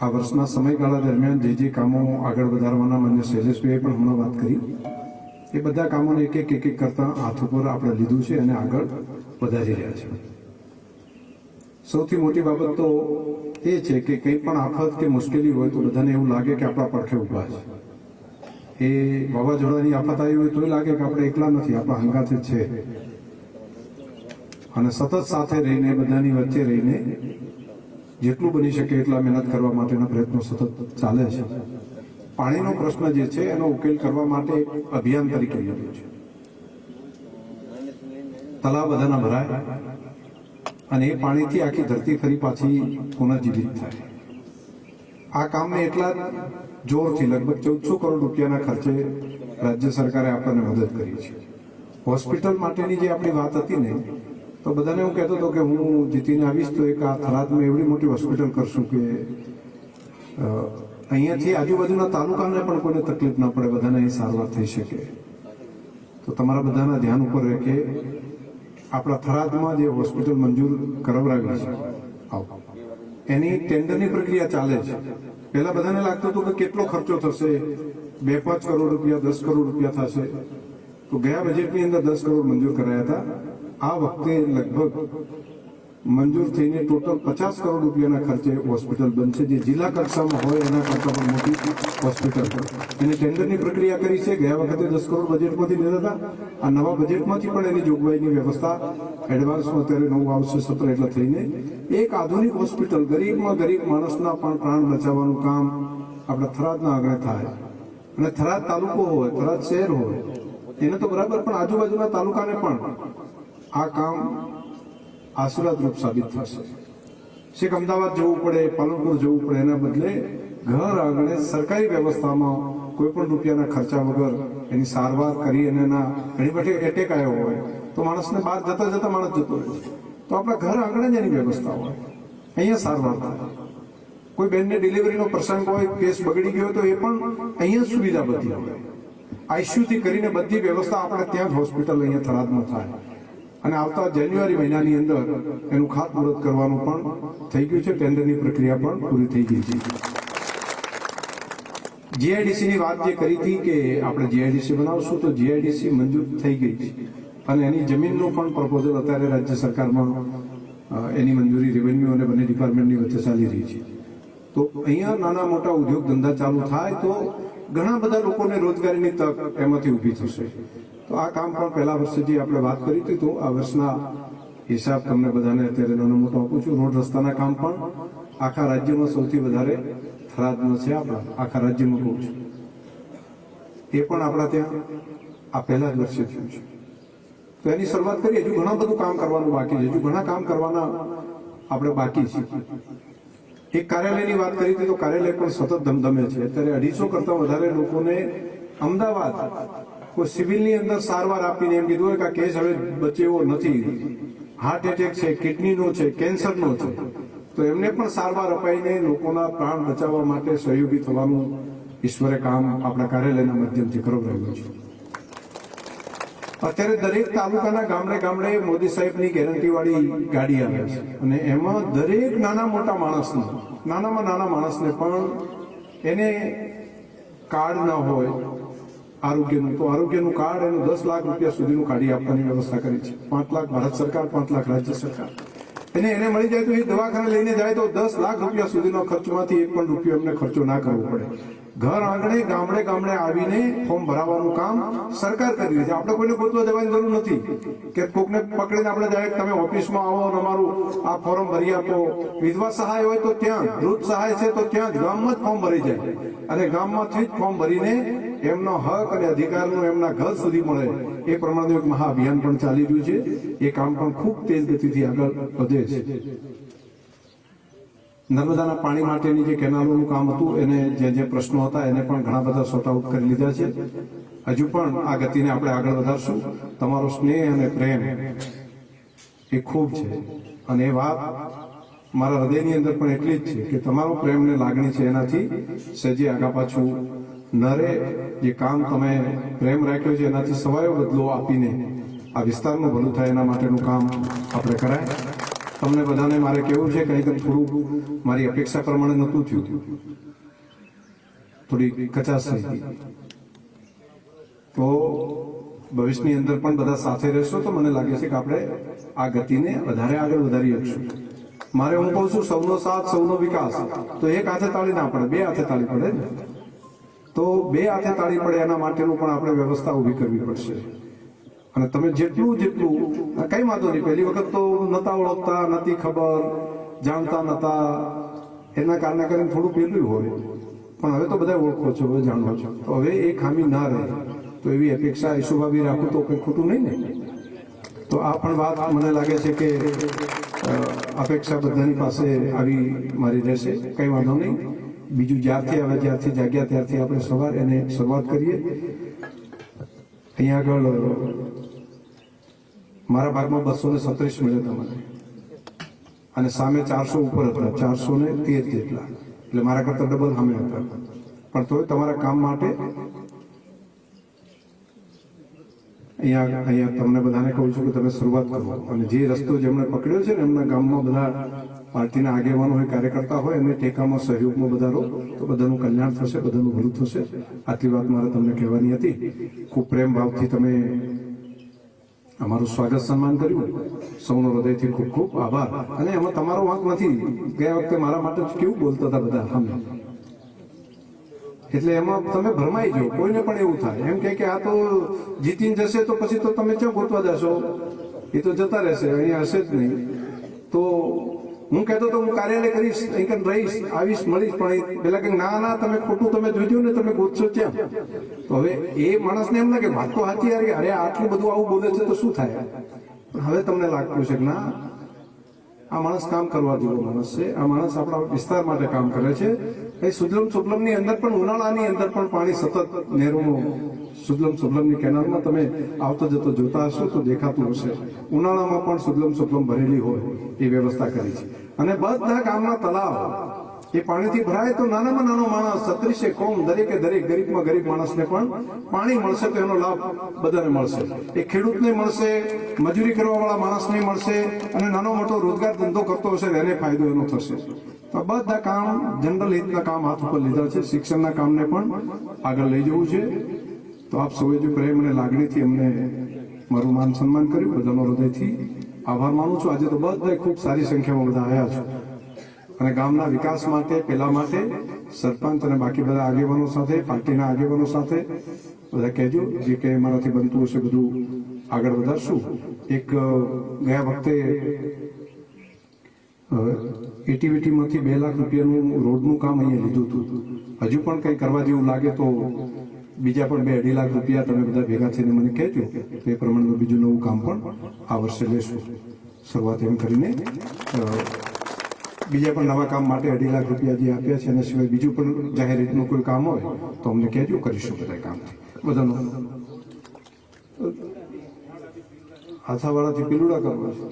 આ વર્ષના સમયગાળા દરમિયાન જે કામો આગળ વધારવાના માન્ય શૈલેષભાઈએ પણ હમણાં વાત કરી, એ બધા કામોને એક એક કરતા હાથ ઉપર આપણે લીધું છે અને આગળ વધારી રહ્યા છે. સૌથી મોટી બાબત તો એ છે કે કંઈ પણ આફત કે મુશ્કેલી હોય તો બધાને એવું લાગે કે આપણા પડખે ઊભા છે. એ વાવાઝોડાની આફત આવી હોય તોય લાગે કે આપણે એકલા નથી, આપણા હંગાથે છે. અને સતત સાથે રહીને, બધાની વચ્ચે રહીને જેટલું બની શકે એટલા મહેનત કરવા માટેના પ્રયત્નો સતત ચાલે છે. પાણીનો પ્રશ્ન જે છે એનો ઉકેલ કરવા માટે એક અભિયાન તરીકે લીધું છે. તળાવ બધાના ભરાય અને એ પાણીથી આખી ધરતી ફરી પાછી પુનઃજીવિત થાય. આ કામને એટલા જોરથી લગભગ 1400 કરોડ રૂપિયાના ખર્ચે રાજ્ય સરકારે આપણને મદદ કરી છે. હોસ્પિટલ માટેની જે આપણી વાત હતી ને, તો બધાને હું કહેતો હતો કે હું જીતીને આવીશ તો એક આ થરાદમાં એવડી મોટી હોસ્પિટલ કરશું કે અહીંયાથી આજુબાજુના તાલુકાને પણ કોઈને તકલીફ ના પડે, બધાને અહીં સારવાર થઈ શકે. તો તમારા બધાના ધ્યાન ઉપર રહે કે આપણા થરાદમાં જે હોસ્પિટલ મંજૂર કરાવરાવી છે એની ટેન્ડરની પ્રક્રિયા ચાલે છે. પહેલા બધાને લાગતું હતું કે કેટલો ખર્ચો થશે, 2-5 કરોડ રૂપિયા, 10 કરોડ રૂપિયા થશે. તો ગયા બજેટની અંદર 10 કરોડ મંજૂર કરાયા હતા. આ વખતે લગભગ મંજૂર થઈને ટોટલ 50 કરોડ રૂપિયાના ખર્ચે હોસ્પિટલ બનશે, જે જિલ્લા કક્ષામાં હોય એના કરતાં પણ મોટી હોસ્પિટલ. એની ટેન્ડરની પ્રક્રિયા કરી છે. ગયા વખતે 10 કરોડ બજેટમાંથી લીધા હતા. આ નવા બજેટમાંથી પણ એની જોગવાઈની વ્યવસ્થા એડવાન્સમાં અત્યારે નવું આવશે 17 એટલે થઈને એક આધુનિક હોસ્પિટલ ગરીબમાં ગરીબ માણસના પણ પ્રાણ બચાવવાનું કામ આપણા થરાદના આંગણે થાય. અને થરાદ તાલુકો હોય, થરાદ શહેર હોય એને તો બરાબર, પણ આજુબાજુના તાલુકાને પણ આ કામ આશીર્વાદરૂપ સાબિત થશે. છેક અમદાવાદ જવું પડે, પાલનપુર જવું પડે, એના બદલે ઘર આંગણે સરકારી વ્યવસ્થામાં કોઈ પણ રૂપિયાના ખર્ચા વગર એની સારવાર કરી અને એના ઘણી બધી એટેક આવ્યો હોય તો માણસને બહાર જતા જતા માણસ જતો રહે છે. તો આપણા ઘર આંગણે જ એની વ્યવસ્થા હોય, અહીંયા સારવાર થાય. કોઈ બેનને ડિલિવરીનો પ્રસંગ હોય, કેસ બગડી ગયો તો એ પણ અહીંયા સુવિધા બધી હોય. આઈસીયુથી કરીને બધી વ્યવસ્થા આપણે ત્યાં જ હોસ્પિટલ અહીંયા થરાદમાં થાય. અને આવતા જાન્યુઆરી મહિનાની અંદર એનું ખાતમુહૂર્ત કરવાનું પણ થઈ ગયું છે. ટેન્ડરની પ્રક્રિયા પણ પૂરી થઈ ગઈ છે. જીઆઈડીસીની વાત જે કરી હતી કે આપણે જીઆઈડીસી બનાવશું, તો જીઆઈડીસી મંજૂર થઈ ગઈ છે અને એની જમીનનું પણ પ્રપોઝલ અત્યારે રાજ્ય સરકારમાં એની મંજૂરી રેવન્યુ અને બંને ડિપાર્ટમેન્ટની વચ્ચે ચાલી રહી છે. તો અહીંયા નાના મોટા ઉદ્યોગ ધંધા ચાલુ થાય તો ઘણા બધા લોકોને રોજગારીની તક એમાંથી ઊભી થશે. તો આ કામ પણ પહેલા વર્ષે જે આપણે વાત કરી હતી, તો આ વર્ષના હિસાબ તમને બધાને અત્યારે નાનો મોટો આપું છું. રોડ રસ્તાના કામ પણ આખા રાજ્યમાં સૌથી વધારે થરાદમાં છે. આપણા આખા રાજ્યમાં કહું છું, એ પણ આપણા ત્યાં આ પહેલા જ વર્ષે થયું છે. તો એની શરૂઆત કરીએ. હજુ ઘણા બધું કામ કરવાનું બાકી છે, હજુ ઘણા કામ કરવાના આપણે બાકી છે. એક કાર્યાલયની વાત કરી હતી, તો કાર્યાલય પણ સતત ધમધમે છે. અત્યારે 250 કરતા વધારે લોકોને અમદાવાદ કોઈ સિવિલની અંદર સારવાર આપીને એમ કીધું હોય કે આ કેસ હવે બચે એવો નથી, હાર્ટ એટેક છે, કિડનીનો છે, કેન્સરનો છે, તો એમને પણ સારવાર અપાઈને લોકોના પ્રાણ બચાવવા માટે સહયોગી થવાનું ઈશ્વરે કામ આપણા કાર્યાલયના માધ્યમથી કરાવડાવ્યું છે. અત્યારે દરેક તાલુકાના ગામડે ગામડે મોદી સાહેબની ગેરંટીવાળી ગાડી આવે છે અને એમાં દરેક નાના મોટા માણસને, નાનામાં નાના માણસને પણ એને કાર્ડ ના હોય આરોગ્યનું, તો આરોગ્યનું કાર્ડ એનું 10 લાખ રૂપિયા સુધીનું કાઢી આપવાની વ્યવસ્થા કરી છે. 5 લાખ ભારત સરકાર, 5 લાખ રાજ્ય સરકાર. એને મળી જાય તો એ દવાખાને લઈને જાય તો 10 લાખ રૂપિયા સુધીનો ખર્ચમાંથી 1 પણ રૂપિયો એમને ખર્ચો ના કરવો પડે. ઘર આંગણે ગામડે ગામડે આવીને ફોર્મ ભરાવાનું કામ સરકાર કરી રહી છે. આપણે કોઈને ગોતવા જવાની જરૂર નથી કે કોકને પકડીને આપણે ડાયરેક્ટ તમે ઓફિસમાં આવો અને અમારું આ ફોર્મ ભરી આપો. વિધવા સહાય હોય તો ત્યાં, વૃદ્ધ સહાય છે તો ત્યાં જ ગામમાં જ ફોર્મ ભરી જાય અને ગામમાંથી જ ફોર્મ ભરીને એમનો હક અને અધિકારનો એમના ઘર સુધી મળે એ પ્રમાણેનું એક મહા અભિયાન પણ ચાલી રહ્યું છે. એ કામ પણ ખૂબ તેજ ગતિથી આગળ વધે છે. નર્મદાના પાણી માટેની જે કેનાલોનું કામ હતું, એને જે પ્રશ્નો હતા એને પણ ઘણા બધા સોર્ટ આઉટ કરી લીધા છે. હજુ પણ આ ગતિને આપણે આગળ વધારશું. તમારો સ્નેહ અને પ્રેમ એ ખૂબ છે અને એ વાત મારા હૃદયની અંદર પણ એટલી જ છે કે તમારો પ્રેમ ને લાગણી છે એનાથી સહેજે આગા પાછું નરે. જે કામ તમે પ્રેમ રાખ્યો છે એનાથી સવાયો બદલો આપીને આ વિસ્તારનું ભલું થાય એના માટેનું કામ આપણે કરાય. તમને બધાને મારે કહેવું છે કે અહીં થોડું મારી અપેક્ષા પ્રમાણે નહોતું થયું, થોડી કચાશ થઈ ગઈ. તો ભવિષ્યની અંદર પણ બધા સાથે રહેશો તો મને લાગે છે કે આપણે આ ગતિને વધારે આગળ વધારી શકશું. મારે હું કહું છું સૌનો સાથ સૌનો વિકાસ. તો એક હાથે તાળી ના પડે, બે હાથે તાળી પડે ને. તો બે હાથે તાળી પડે એના માટેનું પણ આપણે વ્યવસ્થા ઊભી કરવી પડશે. અને તમે જેટલું કઈ વાંધો નહીં, પહેલી વખત તો નતા ઓળખતા, નથી ખબર, જાણતા નતા, એના કારણે કરીને થોડું પેલું હોય. પણ હવે તો બધા ઓળખો છો, હવે જાણો છો, તો હવે એ ખામી ના રહે. તો એવી અપેક્ષા ઈશુભાવી રાખું તો કંઈ ખોટું નહીં ને. તો આ પણ વાત મને લાગે છે કે અપેક્ષા બધાની પાસે આવી મારી રહેશે, કંઈ વાંધો નહીં. બીજું જ્યારથી જાગ્યા ત્યારથી આપણે એને શરૂઆત કરીએ. અહીંયા આગળ મારા ભાગમાં 237 મળ્યા હતા મને, અને સામે 400 ઉપર હતા, 413 જેટલા, એટલે મારા કરતા ડબલ સામે હતા. પણ તોય તમારા કામ માટે અહીંયા તમને બધાને કહું છું કે તમે શરૂઆત કરો. અને જે રસ્તો જેમણે પકડ્યો છે ને, એમના ગામમાં બધા પાર્ટીના આગેવાનો હોય, કાર્યકર્તા હોય, એમને ટેકામાં સહયોગમાં બધા રહો તો બધાનું કલ્યાણ થશે, બધાનું ભલું થશે. આટલી વાત મારે તમને કહેવાની હતી. ખૂબ પ્રેમ ભાવથી તમે અમારું સ્વાગત સન્માન કર્યું. સૌનો હૃદયથી ખૂબ ખૂબ આભાર. અને એમાં તમારો વાંક નથી. ગયા વખતે મારા માટે કેવું બોલતા હતા બધા સામે, એટલે એમાં તમે ભરમાઈ જાઓ. કોઈને પણ એવું થાય એમ કે આ તો જીતીને જશે તો પછી તો તમે ક્યાં ગોતવા જશો, એ તો જતા રહેશે, અહીંયા હશે જ નહીં. તો હું કહેતો તો હું કાર્યાલય કરીશ, અહીં રહીશ, આવીશ, મળીશ, પણ પેલા કે ના તમે ખોટું તમે જોજો ને, તમે ગોતશો ક્યાં. તો હવે એ માણસને એમ લાગે વાત તો સાચી યાર, અરે આટલું બધું આવું બોલે છે તો શું થાય. હવે તમને લાગતું છે કે ના, આ માણસ કામ કરવા જેવો માણસ છે. આ માણસ આપણા વિસ્તાર માટે કામ કરે છે. એ સુજલમ સુફલમની અંદર પણ, ઉનાળાની અંદર પણ પાણી સતત નહેરોનું, સુજલમ સુફલમની કેનાલમાં તમે આવતો જતો જોતા હશો તો દેખાતું હશે. ઉનાળામાં પણ સુજલમ સુફલમ ભરેલી હોય એ વ્યવસ્થા કરી છે. અને બધા ગામના તળાવ એ પાણીથી ભરાય તો નાનામાં નાનો માણસ, 36 કોમ, દરેકે દરેક ગરીબમાં ગરીબ માણસને પણ પાણી મળશે તો એનો લાભ બધાને મળશે. એ ખેડૂતને મળશે, મજૂરી કરવા વાળા માણસને મળશે, અને નાનો મોટો રોજગાર ધંધો કરતો હશે એને ફાયદો એનો થશે. તો બધા કામ, જનરલ હિતના કામ હાથ ઉપર લીધા છે. શિક્ષણના કામને પણ આગળ લઈ જવું છે. તો આપ સૌએ જો પ્રેમ અને લાગણીથી અમને મારું માન સન્માન કર્યું, બધાનો હૃદયથી આભાર માનું છું. આજે તો બધા ખૂબ સારી સંખ્યામાં બધા આવ્યા છો. અને ગામના વિકાસ માટે, પેલા માટે સરપંચ અને બાકી બધા આગેવાનો સાથે, પાર્ટીના આગેવાનો સાથે બધા કહેજો, જે કે મારાથી બનતું હશે બધું આગળ વધારશું. એક ગયા વખતે એટીવીટીમાંથી 2 લાખ રૂપિયાનું રોડનું કામ અહીંયા લીધું હતું. હજુ પણ કંઈ કરવા જેવું લાગે તો બીજા પણ 2-2.5 લાખ રૂપિયા તમે બધા ભેગા થઈને મને કહેજો, તો એ પ્રમાણેનું બીજું નવું કામ પણ આ વર્ષે લેશું. શરૂઆત એમ કરીને બીજા પણ નવા કામ માટે 2.5 લાખ રૂપિયા જે આપ્યા છે, એના સિવાય બીજું પણ જાહેર રીતનું કોઈ કામ હોય તો અમને કહેજો, કરીશું બધા કામથી. બધાનો હાથાવાળાથી પીલુડા કરવા છે.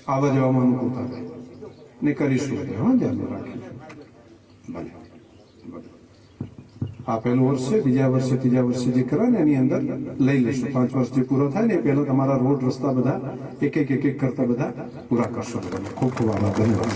આવવા જવામાં અનુકૂળતા ને કરીશું. હા, ધ્યાન રાખીશું. આ પહેલું વર્ષ છે. બીજા વર્ષે, ત્રીજા વર્ષે જે કરે ને એની અંદર લઈ લઈશું. 5 વર્ષ જે પૂરો થાય ને પહેલા તમારા રોડ રસ્તા બધા એક એક કરતા બધા પૂરા કરશો. ખૂબ ખૂબ આભાર. ધન્યવાદ.